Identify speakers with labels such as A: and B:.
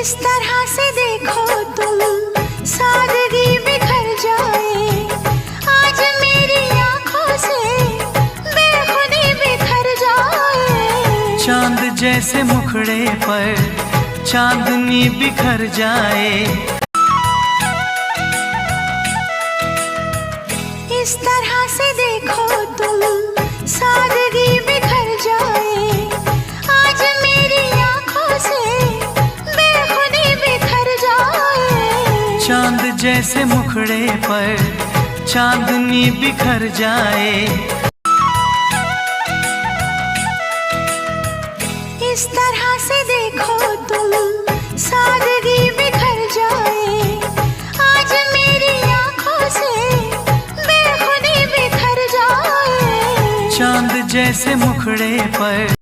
A: इस तरह से देखो तुम सादगी बिखर जाए, आज मेरी आंखों से बेखुदी बिखर जाए।
B: चांद जैसे मुखड़े पर चांदनी बिखर जाए।
A: इस तरह से देखो तुम सादगी बिखर जाए, आज मेरी आंखों से बेखुदी बिखर जाए।
B: चांद जैसे मुखड़े पर चांदनी बिखर जाए।
A: इस तरह से देखो तुम सादगी बिखर जाए, आज मेरी आंखों से बेखुदी बिखर जाए।
B: चांद जैसे मुखड़े पर